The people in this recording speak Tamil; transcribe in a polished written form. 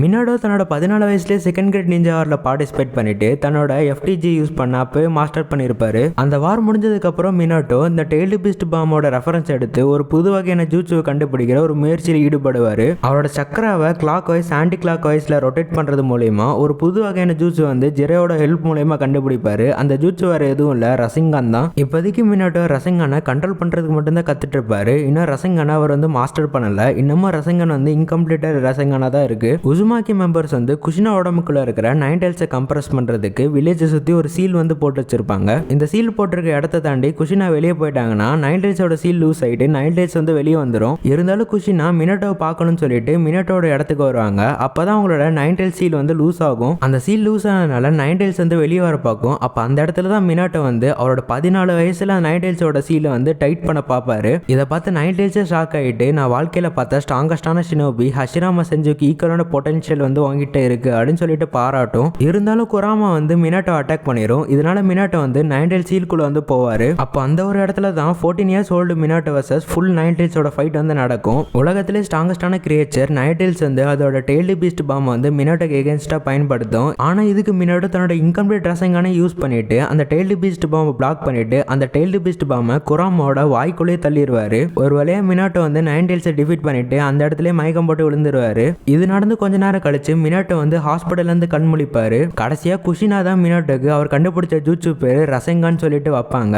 மினாடோ தன்னோட 14 வயசுலேயே செகண்ட் கிரேட் நிஞ்சா வாரில் பார்ட்டிசிபேட் பண்ணிட்டு தன்னோட FTG யூஸ் பண்ண அப்பவே மாஸ்டர் பண்ணியிருப்பாரு. அந்த வார் முடிஞ்சதுக்கப்புறம் மினாட்டோ இந்த டெய்லி பீஸ்ட் பாமோட ரெஃபரன்ஸ் எடுத்து ஒரு புது வகையான ஜூட்சுவை கண்டுபிடிக்கிற ஒரு முயற்சியில் ஈடுபடுவார். அவரோட சக்கராவை கிளாக் வைஸ் ஆன்டி கிளாக் வைஸில் ரொட்டேட் பண்ணுறது மூலயமா ஒரு புது வகையான ஜூட்சு வந்து ஜெரையோட ஹெல்ப் மூலயமா கண்டுபிடிப்பாரு. அந்த ஜூட்சு வேறு எதுவும் இல்லை, ரசிங்கான் தான். இப்போதைக்கு மினாட்டோ ரசிங்கானை கண்ட்ரோல் பண்ணுறதுக்கு மட்டும்தான் கற்றுட்டு இருப்பாரு. இன்னும் ரசிங்கானை அவர் வந்து மாஸ்டர் பண்ணலை. இன்னமும் ரசிங்கான் வந்து இன்கம்ப்ளீட்டட் ரசிங்கானா தான் இருக்கு. உசுமாக்கி மெம்பர்ஸ் வந்து குஷினா உடம்புக்குள்ள இருக்கிற நைன் டைல்ஸை கம்ப்ரஸ் பண்றதுக்கு வில்லேஜை சுற்றி ஒரு சீல் வந்து போட்டு வச்சிருப்பாங்க. இந்த சீல் போட்டிருக்க இடத்த தாண்டி குஷினா வெளியே போயிட்டாங்கன்னா நைன் டைல்ஸோட சீல் லூஸ் ஆகிட்டு நைன் டைல்ஸ் வந்து வெளியே வந்துடும். இருந்தாலும் குஷினா மினாட்டோவை பார்க்கணும்னு சொல்லிட்டு மினாட்டோட இடத்துக்கு வருவாங்க. அப்பதான் அவங்களோட நைன் டைல்ஸ் சீல் வந்து லூஸ் ஆகும். அந்த சீல் லூஸ் ஆனதுனால நைன் டைல்ஸ் வந்து வெளியே வர பார்க்கும். அப்போ அந்த இடத்துல தான் மினாட்டோ வந்து அவரோட 14 வயசுல நைன் டைல்ஸோட சீலை வந்து டைட் பண்ண பார்ப்பாரு. இதை பார்த்து நைன் டைல்ஸே ஷாக் ஆகிட்டு நான் வாழ்க்கையில பார்த்த ஸ்ட்ராங்கஸ்டான ஷினோபி ஹஷிராமா செஞ்சுக்கு ஈக்குவலான பொட்டன்ஷியல் வந்து வாங்கிட்டே இருக்கு அப்படின்னு சொல்லிட்டு பாராட்டும். இருந்தாலும் குராமா வந்து மினாட்டோ அட்டாக் பண்ணிரும். இதனால மினாட்டோ வந்து நைன் டைல் சீல்குள்ள வந்து போவாரு. அப்போ அந்த ஒரு இடத்துல தான் 14 years old Minato versus full nine டைல்ஸோட ஃபைட் வந்து நடக்கும். உலகத்திலே ஸ்ட்ராங்கஸ்டான கிரியேச்சர் நைன் டைல்ஸ் வந்து அதோட டெய்லி பீஸ்ட் பாம் வந்து மினாட்டோக்கு எகென்ஸ்டா பயன்படுத்தும். ஆனா இதுக்கு மினாட்டோ தன்னோட இன்கம்ப்ளீட் ட்ரெஸ்ஸிங்கான யூஸ் பண்ணிட்டு அந்த டெய்லி பீஸ்ட் பாம் பிளாக் பண்ணிட்டு அந்த டெய்லி பீஸ்ட் பாமை குராமோட வாய்க்குள்ளே தள்ளிடுவாரு. ஒரு வழியா மினாட்டோ வந்து நைன் டைல்ஸை டிஃபீட் பண்ணிட்டு அந்த இடத்துல மயக்கம் போட்டு விழுந்துருவாரு. இது நடந்து கொஞ்ச நேரம் கழிச்சு மினாட்டோ வந்து ஹாஸ்பிட்டல்ல இருந்து கண் முழிப்பாரு. கடைசியா குஷினா தான் மினாட்டோக்கு அவர் கண்டுபிடிச்ச ஜூட்சு பேரு ரசெங்கான்னு சொல்லிட்டு வைப்பாங்க.